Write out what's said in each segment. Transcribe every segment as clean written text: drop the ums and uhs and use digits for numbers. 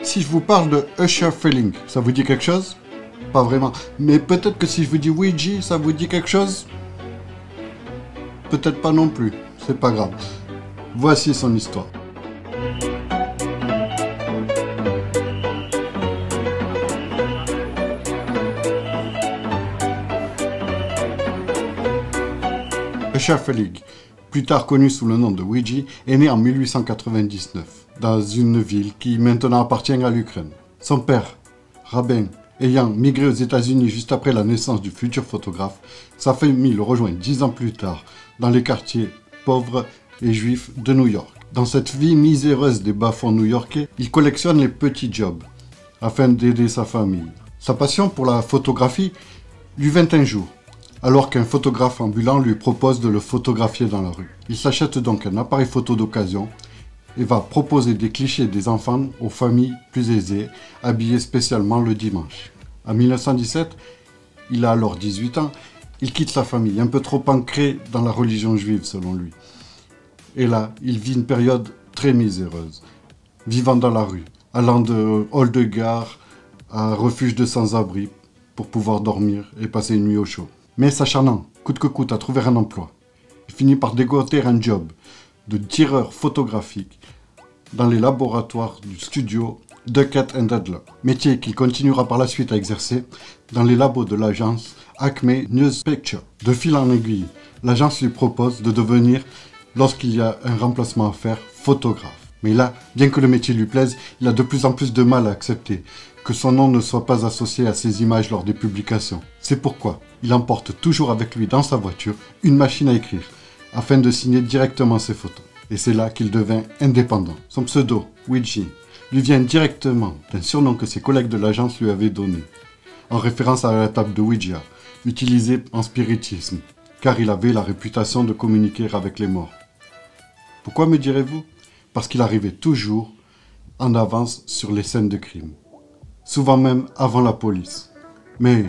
Si je vous parle de Usher Feeling, ça vous dit quelque chose? Pas vraiment. Mais peut-être que si je vous dis Ouija, ça vous dit quelque chose? Peut-être pas non plus. C'est pas grave. Voici son histoire. Usher Feeling, plus tard connu sous le nom de Ouija, est né en 1899, dans une ville qui maintenant appartient à l'Ukraine. Son père, rabbin, ayant migré aux États-Unis juste après la naissance du futur photographe, sa famille le rejoint 10 ans plus tard dans les quartiers pauvres et juifs de New York. Dans cette vie miséreuse des bas-fonds new-yorkais, il collectionne les petits jobs afin d'aider sa famille. Sa passion pour la photographie lui vint un jour, alors qu'un photographe ambulant lui propose de le photographier dans la rue. Il s'achète donc un appareil photo d'occasion et va proposer des clichés des enfants aux familles plus aisées, habillées spécialement le dimanche. En 1917, il a alors 18 ans, il quitte sa famille, un peu trop ancrée dans la religion juive selon lui. Et là, il vit une période très miséreuse, vivant dans la rue, allant de hall de gare à refuge de sans-abri pour pouvoir dormir et passer une nuit au chaud. Mais s'acharnant, coûte que coûte, à trouver un emploi, il finit par dégoter un job de tireur photographique dans les laboratoires du studio Duckett & Adler, métier qu'il continuera par la suite à exercer dans les labos de l'agence Acme News Picture. De fil en aiguille, l'agence lui propose de devenir, lorsqu'il y a un remplacement à faire, photographe. Mais là, bien que le métier lui plaise, il a de plus en plus de mal à accepter que son nom ne soit pas associé à ses images lors des publications. C'est pourquoi il emporte toujours avec lui dans sa voiture une machine à écrire, afin de signer directement ses photos. Et c'est là qu'il devint indépendant. Son pseudo, Ouija, lui vient directement d'un surnom que ses collègues de l'agence lui avaient donné, en référence à la table de Ouija, utilisée en spiritisme, car il avait la réputation de communiquer avec les morts. Pourquoi me direz-vous? Parce qu'il arrivait toujours en avance sur les scènes de crime, souvent même avant la police. Mais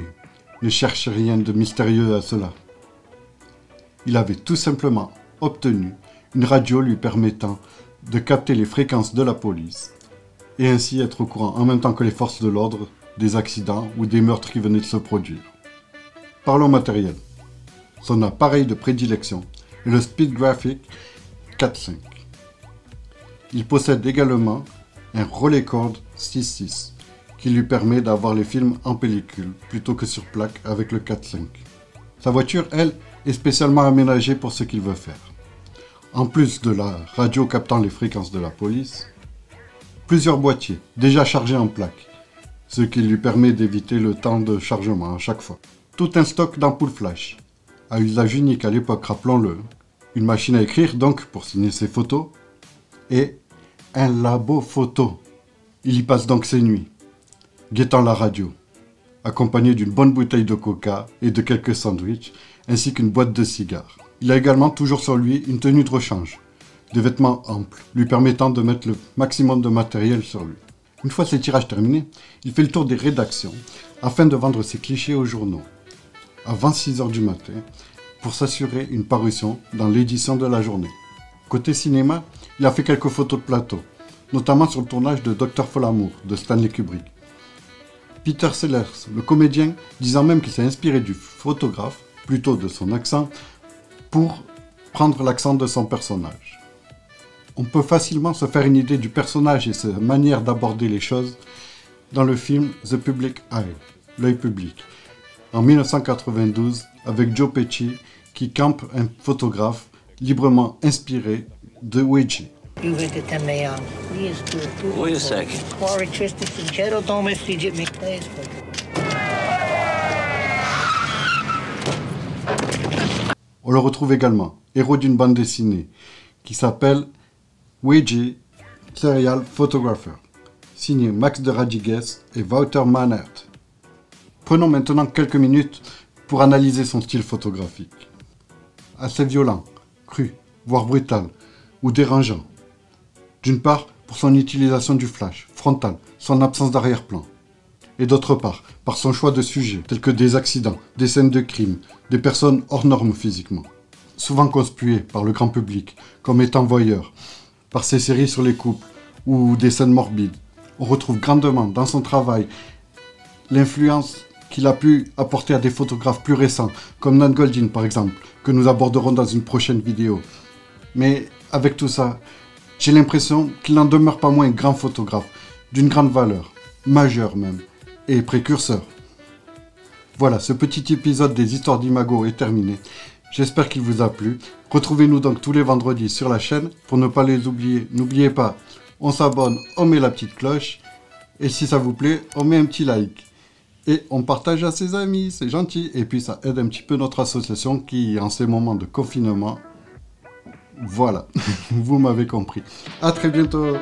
ne cherchez rien de mystérieux à cela. Il avait tout simplement obtenu une radio lui permettant de capter les fréquences de la police et ainsi être au courant en même temps que les forces de l'ordre des accidents ou des meurtres qui venaient de se produire. Parlons matériel. Son appareil de prédilection est le Speedgraphic 4.5. Il possède également un Rolleicord 6.6 qui lui permet d'avoir les films en pellicule plutôt que sur plaque avec le 4.5. Sa voiture, elle, est spécialement aménagée pour ce qu'il veut faire. En plus de la radio captant les fréquences de la police, plusieurs boîtiers déjà chargés en plaque, ce qui lui permet d'éviter le temps de chargement à chaque fois. Tout un stock d'ampoules flash, à usage unique à l'époque, rappelons-le, une machine à écrire donc pour signer ses photos, et un labo photo. Il y passe donc ses nuits, guettant la radio, accompagné d'une bonne bouteille de coca et de quelques sandwichs, ainsi qu'une boîte de cigares. Il a également toujours sur lui une tenue de rechange, des vêtements amples, lui permettant de mettre le maximum de matériel sur lui. Une fois ses tirages terminés, il fait le tour des rédactions afin de vendre ses clichés aux journaux, avant 6 h du matin, pour s'assurer une parution dans l'édition de la journée. Côté cinéma, il a fait quelques photos de plateau, notamment sur le tournage de Dr. Folamour de Stanley Kubrick. Peter Sellers, le comédien, disant même qu'il s'est inspiré du photographe, plutôt de son accent, pour prendre l'accent de son personnage. On peut facilement se faire une idée du personnage et sa manière d'aborder les choses dans le film The Public Eye, l'œil public, en 1992, avec Joe Pesci, qui campe un photographe librement inspiré de Ouija. On le retrouve également, héros d'une bande dessinée, qui s'appelle Ouija Serial Photographer, signé Max de Radigues et Wouter Mannert. Prenons maintenant quelques minutes pour analyser son style photographique. Assez violent, cru, voire brutal, ou dérangeant. D'une part, pour son utilisation du flash, frontal, son absence d'arrière-plan. Et d'autre part, par son choix de sujets, tels que des accidents, des scènes de crime, des personnes hors normes physiquement. Souvent conspuées par le grand public, comme étant voyeurs, par ses séries sur les couples, ou des scènes morbides, On retrouve grandement dans son travail l'influence qu'il a pu apporter à des photographes plus récents, comme Nan Goldin par exemple, que nous aborderons dans une prochaine vidéo. Mais avec tout ça, j'ai l'impression qu'il n'en demeure pas moins un grand photographe, d'une grande valeur, majeur même, et précurseur. Voilà, ce petit épisode des histoires d'Imago est terminé. J'espère qu'il vous a plu. Retrouvez-nous donc tous les vendredis sur la chaîne. Pour ne pas les oublier, n'oubliez pas, on s'abonne, on met la petite cloche. Et si ça vous plaît, on met un petit like. Et on partage à ses amis, c'est gentil. Et puis ça aide un petit peu notre association qui, en ces moments de confinement, voilà, vous m'avez compris. À très bientôt.